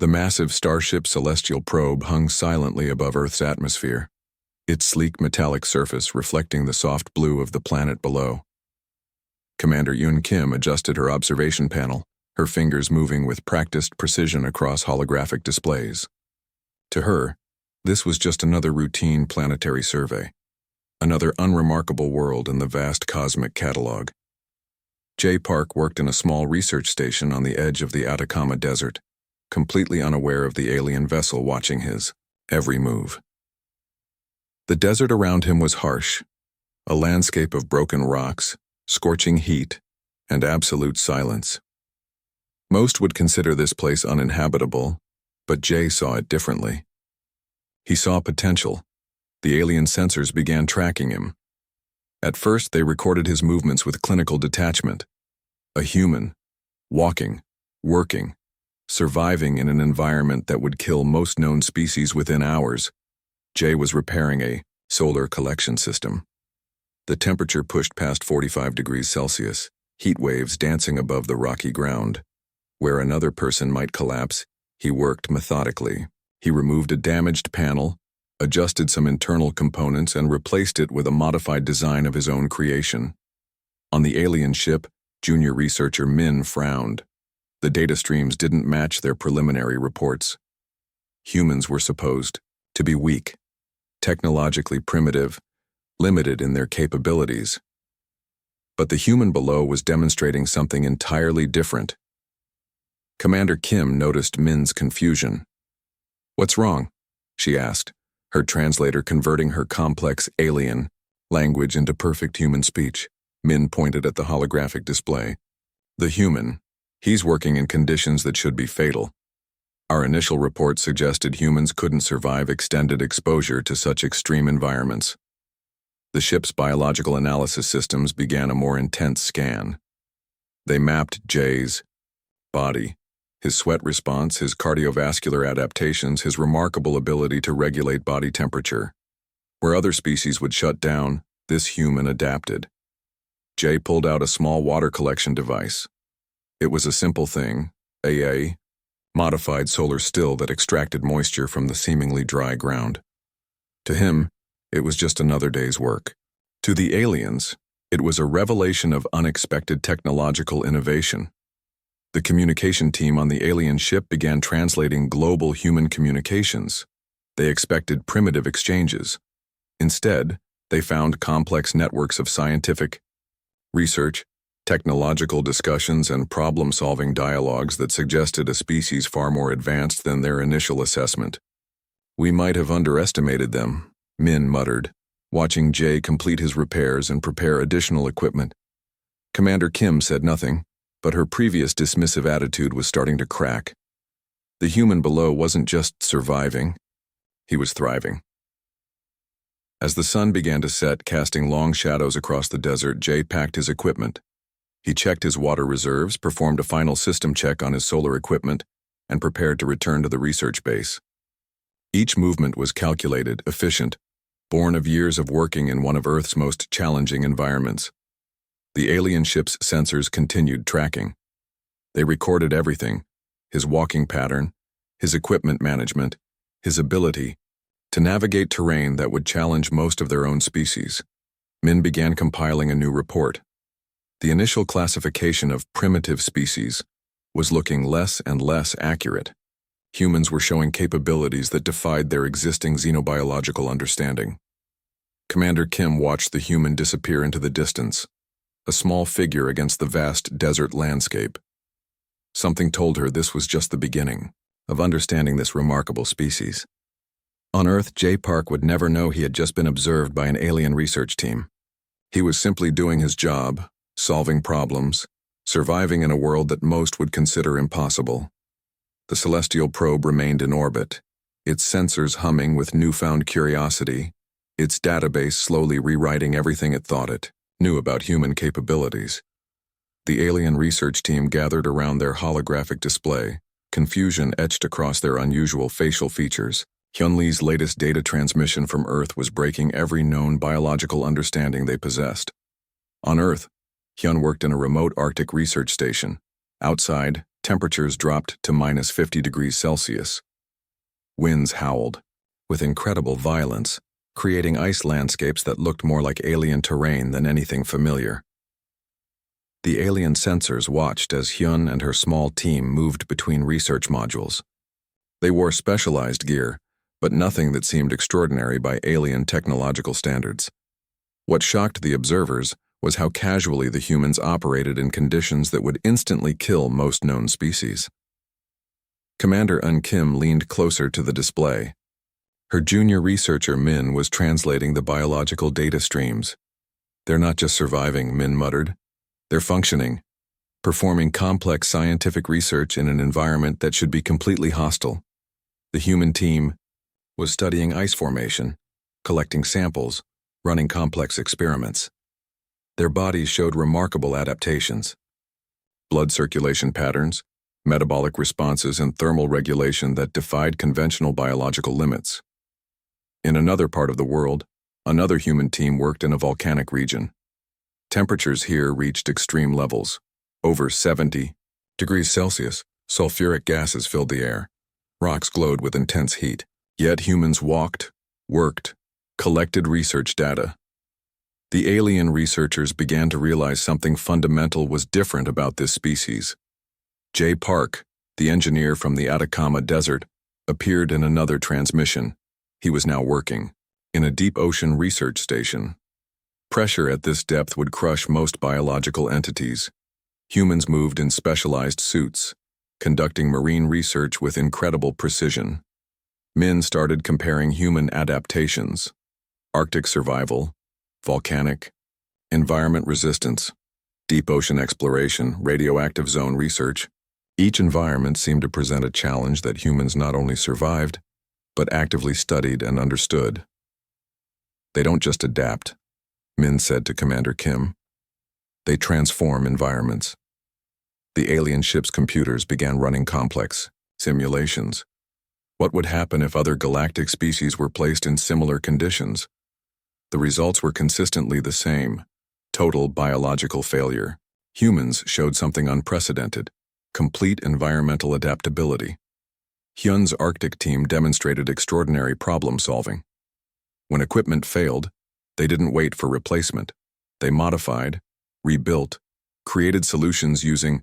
The massive Starship Celestial probe hung silently above Earth's atmosphere, its sleek metallic surface reflecting the soft blue of the planet below. Commander Yoon Kim adjusted her observation panel, her fingers moving with practiced precision across holographic displays. To her, this was just another routine planetary survey, another unremarkable world in the vast cosmic catalog. Jay Park worked in a small research station on the edge of the Atacama Desert, completely unaware of the alien vessel watching his every move. The desert around him was harsh, a landscape of broken rocks, scorching heat, and absolute silence. Most would consider this place uninhabitable, but Jay saw it differently. He saw potential. The alien sensors began tracking him. At first, they recorded his movements with clinical detachment. A human, walking, working, surviving in an environment that would kill most known species within hours. Jay was repairing a solar collection system. The temperature pushed past 45 degrees Celsius, heat waves dancing above the rocky ground. Where another person might collapse, he worked methodically. He removed a damaged panel, adjusted some internal components, and replaced it with a modified design of his own creation. On the alien ship, junior researcher Min frowned. The data streams didn't match their preliminary reports. Humans were supposed to be weak, technologically primitive, limited in their capabilities. But the human below was demonstrating something entirely different. Commander Kim noticed Min's confusion. "What's wrong?" she asked, her translator converting her complex alien language into perfect human speech. Min pointed at the holographic display. "The human. He's working in conditions that should be fatal. Our initial report suggested humans couldn't survive extended exposure to such extreme environments." The ship's biological analysis systems began a more intense scan. They mapped Jay's body, his sweat response, his cardiovascular adaptations, his remarkable ability to regulate body temperature. Where other species would shut down, this human adapted. Jay pulled out a small water collection device. It was a simple thing, a modified solar still that extracted moisture from the seemingly dry ground. To him, it was just another day's work. To the aliens, it was a revelation of unexpected technological innovation. The communication team on the alien ship began translating global human communications. They expected primitive exchanges. Instead, they found complex networks of scientific research, technological discussions, and problem-solving dialogues that suggested a species far more advanced than their initial assessment. "We might have underestimated them," Min muttered, watching Jay complete his repairs and prepare additional equipment. Commander Kim said nothing, but her previous dismissive attitude was starting to crack. The human below wasn't just surviving, he was thriving. As the sun began to set, casting long shadows across the desert, Jay packed his equipment. He checked his water reserves, performed a final system check on his solar equipment, and prepared to return to the research base. Each movement was calculated, efficient, born of years of working in one of Earth's most challenging environments. The alien ship's sensors continued tracking. They recorded everything: his walking pattern, his equipment management, his ability to navigate terrain that would challenge most of their own species. Min began compiling a new report. The initial classification of primitive species was looking less and less accurate. Humans were showing capabilities that defied their existing xenobiological understanding. Commander Kim watched the human disappear into the distance, a small figure against the vast desert landscape. Something told her this was just the beginning of understanding this remarkable species. On Earth, Jay Park would never know he had just been observed by an alien research team. He was simply doing his job, solving problems, surviving in a world that most would consider impossible. The celestial probe remained in orbit, its sensors humming with newfound curiosity, its database slowly rewriting everything it thought it knew about human capabilities. The alien research team gathered around their holographic display, confusion etched across their unusual facial features. Hyun-Lee's latest data transmission from Earth was breaking every known biological understanding they possessed. On Earth, Hyun worked in a remote Arctic research station. Outside, Temperatures dropped to minus 50 degrees Celsius. Winds howled, with incredible violence, creating ice landscapes that looked more like alien terrain than anything familiar. The alien sensors watched as Hyun and her small team moved between research modules. They wore specialized gear, but nothing that seemed extraordinary by alien technological standards. What shocked the observers was how casually the humans operated in conditions that would instantly kill most known species. Commander Eun Kim leaned closer to the display. Her junior researcher Min was translating the biological data streams. "They're not just surviving," Min muttered. "They're functioning, performing complex scientific research in an environment that should be completely hostile." The human team was studying ice formation, collecting samples, running complex experiments. Their bodies showed remarkable adaptations. Blood circulation patterns, metabolic responses, and thermal regulation that defied conventional biological limits. In another part of the world, another human team worked in a volcanic region. Temperatures here reached extreme levels. Over 70 degrees Celsius, sulfuric gases filled the air. Rocks glowed with intense heat. Yet humans walked, worked, collected research data. The alien researchers began to realize something fundamental was different about this species. Jay Park, the engineer from the Atacama Desert, appeared in another transmission. He was now working in a deep ocean research station. Pressure at this depth would crush most biological entities. Humans moved in specialized suits, conducting marine research with incredible precision. Min started comparing human adaptations: Arctic survival, volcanic, environment resistance, deep ocean exploration, radioactive zone research. Each environment seemed to present a challenge that humans not only survived, but actively studied and understood. "They don't just adapt," Min said to Commander Kim. "They transform environments." The alien ship's computers began running complex simulations. What would happen if other galactic species were placed in similar conditions? The results were consistently the same: total biological failure. Humans showed something unprecedented: complete environmental adaptability. Hyun's Arctic team demonstrated extraordinary problem-solving. When equipment failed, they didn't wait for replacement. They modified, rebuilt, created solutions using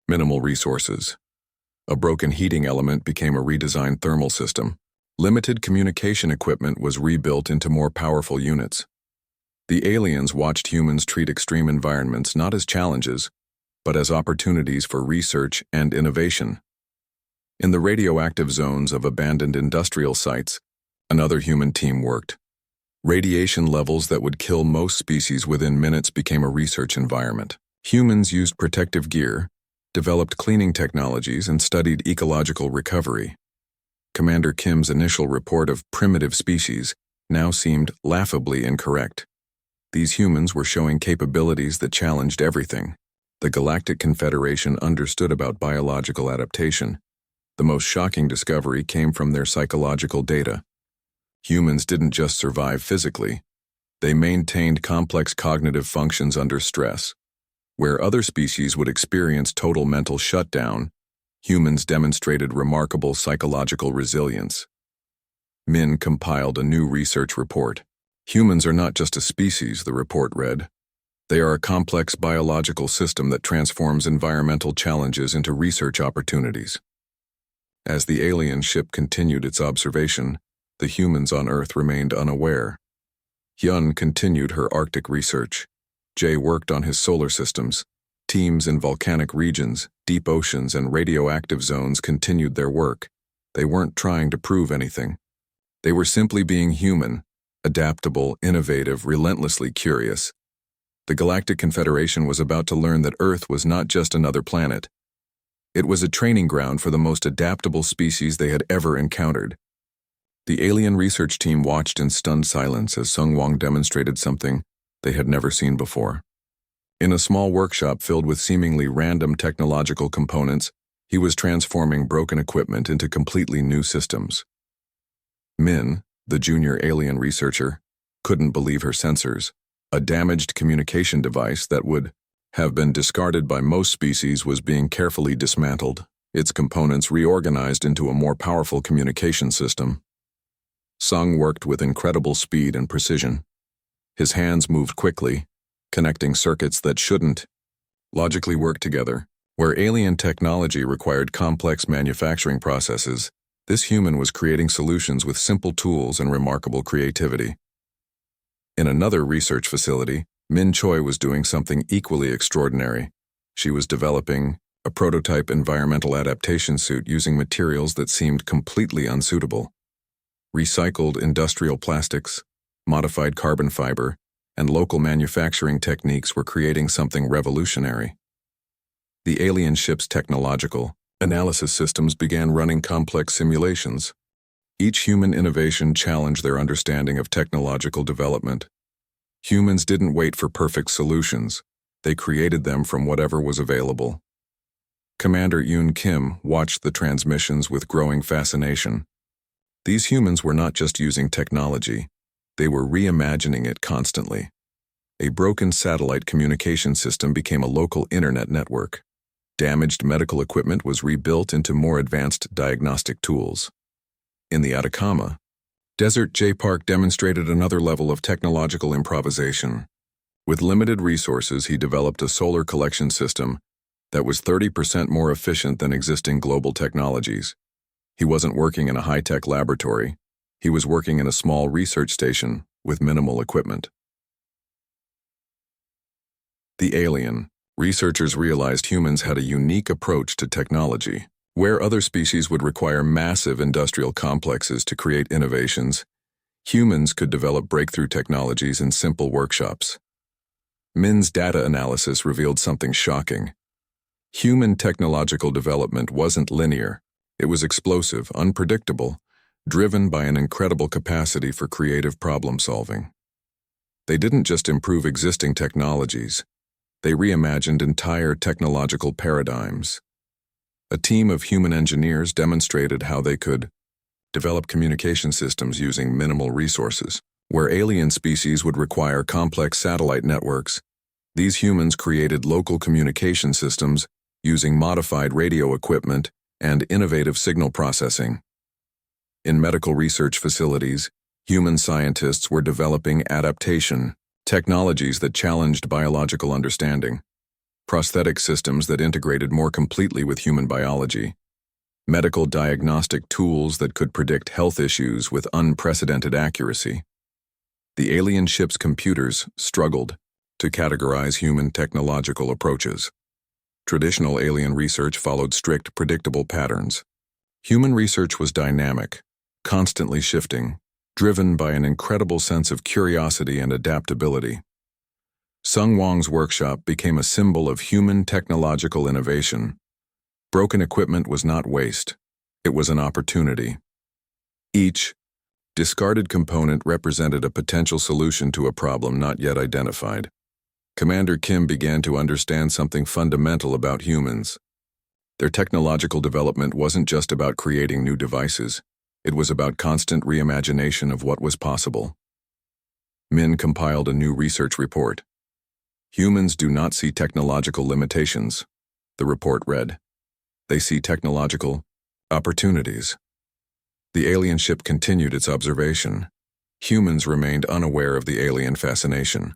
minimal resources. A broken heating element became a redesigned thermal system. Limited communication equipment was rebuilt into more powerful units. The aliens watched humans treat extreme environments not as challenges, but as opportunities for research and innovation. In the radioactive zones of abandoned industrial sites, another human team worked. Radiation levels that would kill most species within minutes became a research environment. Humans used protective gear, developed cleaning technologies, and studied ecological recovery. Commander Kim's initial report of primitive species now seemed laughably incorrect. These humans were showing capabilities that challenged everything. The Galactic Confederation understood about biological adaptation. The most shocking discovery came from their psychological data. Humans didn't just survive physically. They maintained complex cognitive functions under stress. Where other species would experience total mental shutdown, humans demonstrated remarkable psychological resilience. Min compiled a new research report. "Humans are not just a species," the report read. "They are a complex biological system that transforms environmental challenges into research opportunities." As the alien ship continued its observation, the humans on Earth remained unaware. Hyun continued her Arctic research. Jay worked on his solar systems. Teams in volcanic regions, deep oceans, and radioactive zones continued their work. They weren't trying to prove anything. They were simply being human, adaptable, innovative, relentlessly curious. The Galactic Confederation was about to learn that Earth was not just another planet. It was a training ground for the most adaptable species they had ever encountered. The alien research team watched in stunned silence as Sung Wong demonstrated something they had never seen before. In a small workshop filled with seemingly random technological components, he was transforming broken equipment into completely new systems. Min, the junior alien researcher, couldn't believe her sensors. A damaged communication device that would have been discarded by most species was being carefully dismantled, its components reorganized into a more powerful communication system. Sung worked with incredible speed and precision. His hands moved quickly, connecting circuits that shouldn't logically work together. Where alien technology required complex manufacturing processes, this human was creating solutions with simple tools and remarkable creativity. In another research facility, Min Choi was doing something equally extraordinary. She was developing a prototype environmental adaptation suit using materials that seemed completely unsuitable. Recycled industrial plastics, modified carbon fiber, and local manufacturing techniques were creating something revolutionary. The alien ship's technological analysis systems began running complex simulations. Each human innovation challenged their understanding of technological development. Humans didn't wait for perfect solutions. They created them from whatever was available. Commander Yoon Kim watched the transmissions with growing fascination. These humans were not just using technology, they were reimagining it constantly. A broken satellite communication system became a local internet network. Damaged medical equipment was rebuilt into more advanced diagnostic tools. In the Atacama, Desert J Park demonstrated another level of technological improvisation. With limited resources, he developed a solar collection system that was 30% more efficient than existing global technologies. He wasn't working in a high-tech laboratory. He was working in a small research station with minimal equipment. The alien. Researchers realized humans had a unique approach to technology. Where other species would require massive industrial complexes to create innovations, humans could develop breakthrough technologies in simple workshops. Min's data analysis revealed something shocking. Human technological development wasn't linear. It was explosive, unpredictable, driven by an incredible capacity for creative problem-solving. They didn't just improve existing technologies. They reimagined entire technological paradigms. A team of human engineers demonstrated how they could develop communication systems using minimal resources. Where alien species would require complex satellite networks, these humans created local communication systems using modified radio equipment and innovative signal processing. In medical research facilities, human scientists were developing adaptation technologies that challenged biological understanding, prosthetic systems that integrated more completely with human biology, medical diagnostic tools that could predict health issues with unprecedented accuracy. The alien ship's computers struggled to categorize human technological approaches. Traditional alien research followed strict, predictable patterns. Human research was dynamic, constantly shifting, driven by an incredible sense of curiosity and adaptability. Sung Wong's workshop became a symbol of human technological innovation. Broken equipment was not waste. It was an opportunity. Each discarded component represented a potential solution to a problem not yet identified. Commander Kim began to understand something fundamental about humans. Their technological development wasn't just about creating new devices. It was about constant reimagination of what was possible. Min compiled a new research report. Humans do not see technological limitations, the report read. They see technological opportunities. The alien ship continued its observation. Humans remained unaware of the alien fascination.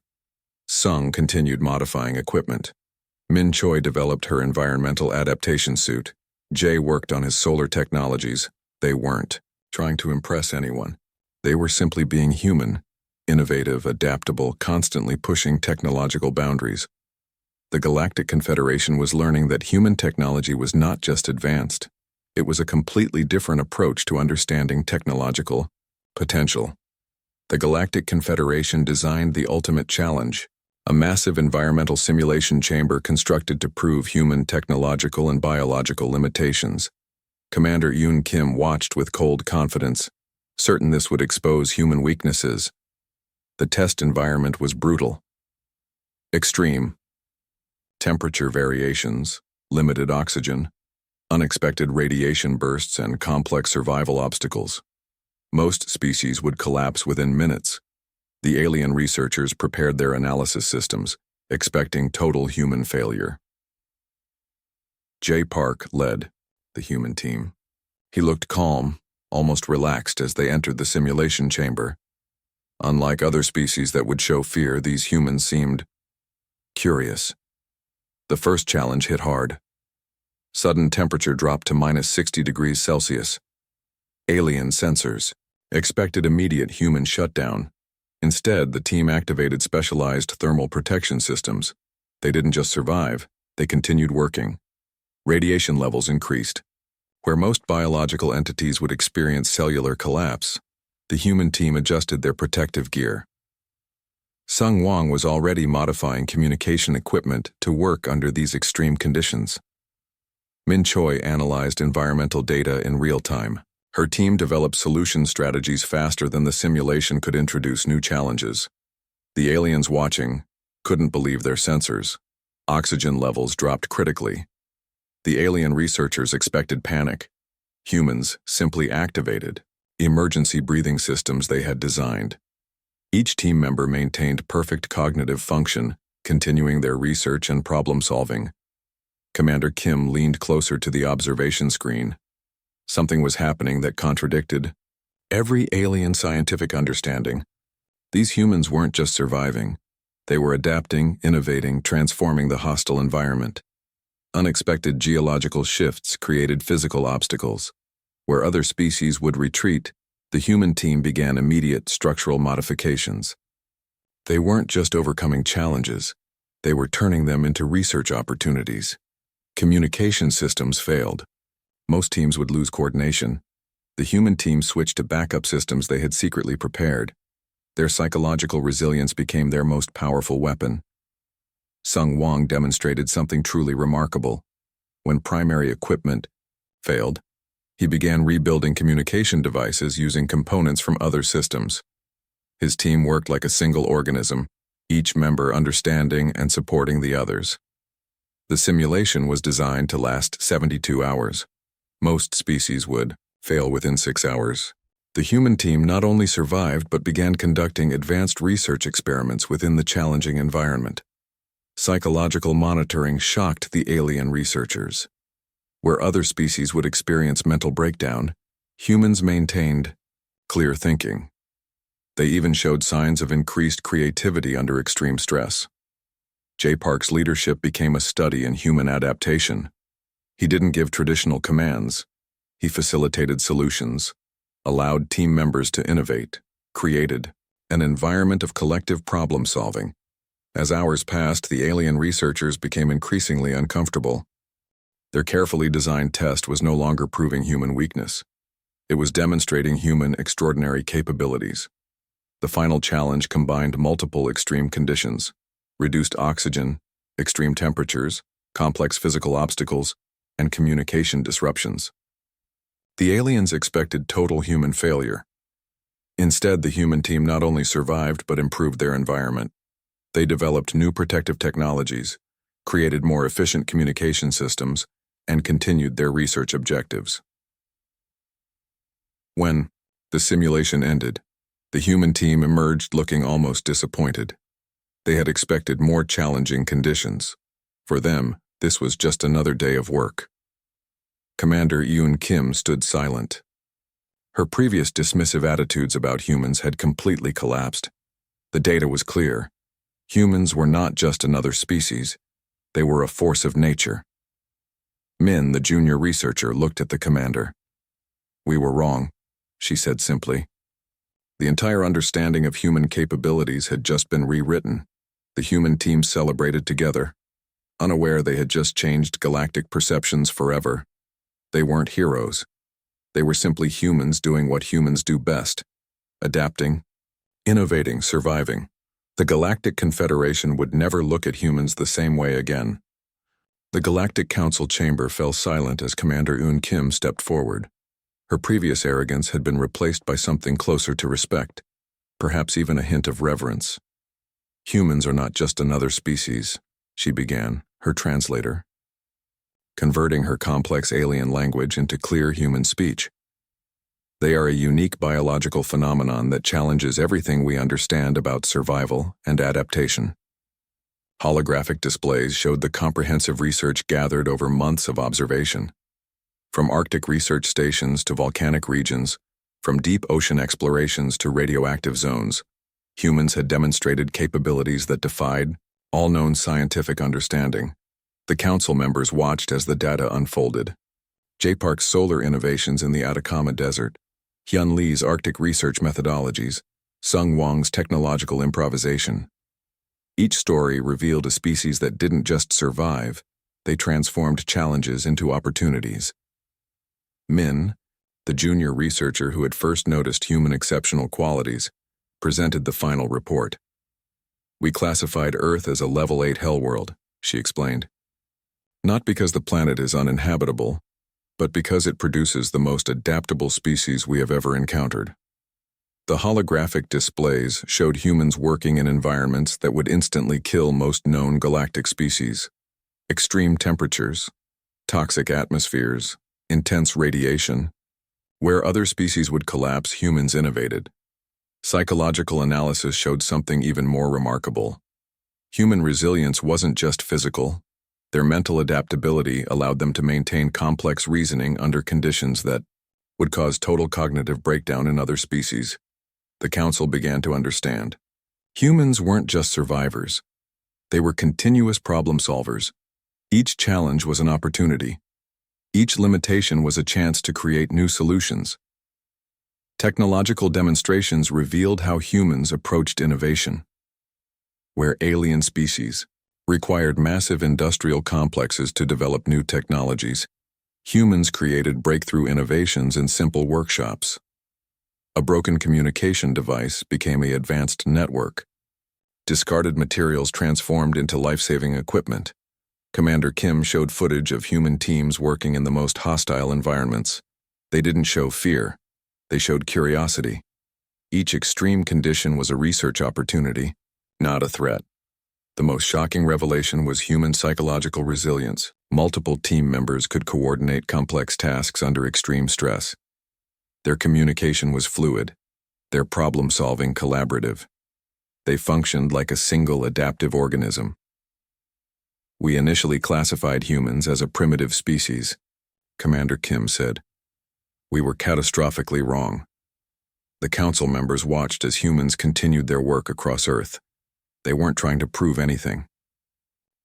Sung continued modifying equipment. Min Choi developed her environmental adaptation suit. Jay worked on his solar technologies. They weren't trying to impress anyone. They were simply being human, innovative, adaptable, constantly pushing technological boundaries. The Galactic Confederation was learning that human technology was not just advanced. It was a completely different approach to understanding technological potential. The Galactic Confederation designed the ultimate challenge, a massive environmental simulation chamber constructed to prove human technological and biological limitations. Commander Yoon Kim watched with cold confidence, certain this would expose human weaknesses. The test environment was brutal. Extreme. Temperature variations, limited oxygen, unexpected radiation bursts, and complex survival obstacles. Most species would collapse within minutes. The alien researchers prepared their analysis systems, expecting total human failure. Jay Park led the human team. He looked calm, almost relaxed as they entered the simulation chamber. Unlike other species that would show fear, these humans seemed curious. The first challenge hit hard. Sudden temperature dropped to -60 degrees Celsius. Alien sensors expected immediate human shutdown. Instead, the team activated specialized thermal protection systems. They didn't just survive, they continued working. Radiation levels increased. Where most biological entities would experience cellular collapse, the human team adjusted their protective gear. Sung Wang was already modifying communication equipment to work under these extreme conditions. Min Choi analyzed environmental data in real time. Her team developed solution strategies faster than the simulation could introduce new challenges. The aliens watching couldn't believe their sensors. Oxygen levels dropped critically. The alien researchers expected panic. Humans simply activated emergency breathing systems they had designed. Each team member maintained perfect cognitive function, continuing their research and problem-solving. Commander Kim leaned closer to the observation screen. Something was happening that contradicted every alien scientific understanding. These humans weren't just surviving. They were adapting, innovating, transforming the hostile environment. Unexpected geological shifts created physical obstacles. Where other species would retreat, the human team began immediate structural modifications. They weren't just overcoming challenges, they were turning them into research opportunities. Communication systems failed. Most teams would lose coordination. The human team switched to backup systems they had secretly prepared. Their psychological resilience became their most powerful weapon. Sung Wang demonstrated something truly remarkable. When primary equipment failed, he began rebuilding communication devices using components from other systems. His team worked like a single organism, each member understanding and supporting the others. The simulation was designed to last 72 hours. Most species would fail within 6 hours. The human team not only survived but began conducting advanced research experiments within the challenging environment. Psychological monitoring shocked the alien researchers. Where other species would experience mental breakdown, humans maintained clear thinking. They even showed signs of increased creativity under extreme stress. Jay Park's leadership became a study in human adaptation. He didn't give traditional commands. He facilitated solutions, allowed team members to innovate, created an environment of collective problem-solving. As hours passed, the alien researchers became increasingly uncomfortable. Their carefully designed test was no longer proving human weakness. It was demonstrating human extraordinary capabilities. The final challenge combined multiple extreme conditions: reduced oxygen, extreme temperatures, complex physical obstacles, and communication disruptions. The aliens expected total human failure. Instead, the human team not only survived but improved their environment. They developed new protective technologies, created more efficient communication systems, and continued their research objectives. When the simulation ended, the human team emerged looking almost disappointed. They had expected more challenging conditions. For them, this was just another day of work. Commander Yoon Kim stood silent. Her previous dismissive attitudes about humans had completely collapsed. The data was clear. Humans were not just another species. They were a force of nature. Min, the junior researcher, looked at the commander. "We were wrong," she said simply. The entire understanding of human capabilities had just been rewritten. The human team celebrated together, unaware they had just changed galactic perceptions forever. They weren't heroes. They were simply humans doing what humans do best: adapting, innovating, surviving. The Galactic Confederation would never look at humans the same way again. The Galactic Council chamber fell silent as Commander Yoon Kim stepped forward. Her previous arrogance had been replaced by something closer to respect, perhaps even a hint of reverence. "Humans are not just another species," she began, her translator, converting her complex alien language into clear human speech. "They are a unique biological phenomenon that challenges everything we understand about survival and adaptation." Holographic displays showed the comprehensive research gathered over months of observation. From Arctic research stations to volcanic regions, from deep ocean explorations to radioactive zones, humans had demonstrated capabilities that defied all known scientific understanding. The council members watched as the data unfolded. J. Park's solar innovations in the Atacama Desert, Hyun Lee's Arctic research methodologies, Sung Wang's technological improvisation. Each story revealed a species that didn't just survive, they transformed challenges into opportunities. Min, the junior researcher who had first noticed human exceptional qualities, presented the final report. "We classified Earth as a Level 8 Hellworld," she explained. "Not because the planet is uninhabitable, but because it produces the most adaptable species we have ever encountered." The holographic displays showed humans working in environments that would instantly kill most known galactic species. Extreme temperatures, toxic atmospheres, intense radiation. Where other species would collapse, humans innovated. Psychological analysis showed something even more remarkable. Human resilience wasn't just physical. Their mental adaptability allowed them to maintain complex reasoning under conditions that would cause total cognitive breakdown in other species. The council began to understand. Humans weren't just survivors. They were continuous problem solvers. Each challenge was an opportunity. Each limitation was a chance to create new solutions. Technological demonstrations revealed how humans approached innovation. Where alien species required massive industrial complexes to develop new technologies, humans created breakthrough innovations in simple workshops. A broken communication device became an advanced network. Discarded materials transformed into life-saving equipment. Commander Kim showed footage of human teams working in the most hostile environments. They didn't show fear. They showed curiosity. Each extreme condition was a research opportunity, not a threat. The most shocking revelation was human psychological resilience. Multiple team members could coordinate complex tasks under extreme stress. Their communication was fluid, their problem-solving collaborative. They functioned like a single adaptive organism. "We initially classified humans as a primitive species," Commander Kim said. "We were catastrophically wrong." The council members watched as humans continued their work across Earth. They weren't trying to prove anything.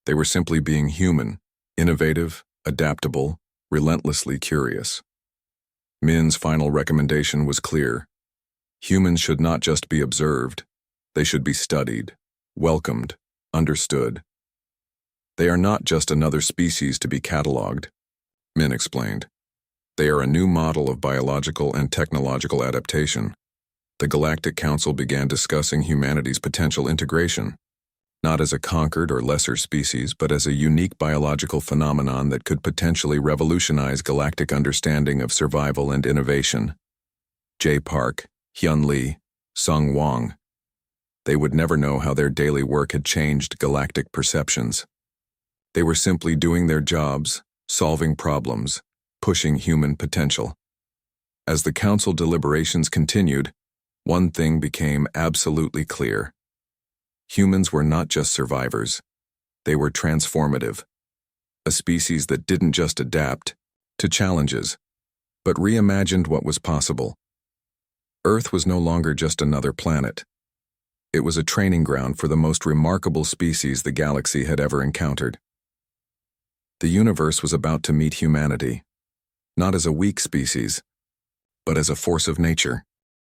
They were simply being human, innovative, adaptable, relentlessly curious. Min's final recommendation was clear. Humans should not just be observed. They should be studied, welcomed, understood. "They are not just another species to be catalogued," Min explained. "They are a new model of biological and technological adaptation." The Galactic Council began discussing humanity's potential integration, not as a conquered or lesser species, but as a unique biological phenomenon that could potentially revolutionize galactic understanding of survival and innovation. J. Park, Hyun Lee, Sung Wang. They would never know how their daily work had changed galactic perceptions. They were simply doing their jobs, solving problems, pushing human potential. As the council deliberations continued, one thing became absolutely clear. Humans were not just survivors. They were transformative. A species that didn't just adapt to challenges, but reimagined what was possible. Earth was no longer just another planet. It was a training ground for the most remarkable species the galaxy had ever encountered. The universe was about to meet humanity, not as a weak species, but as a force of nature.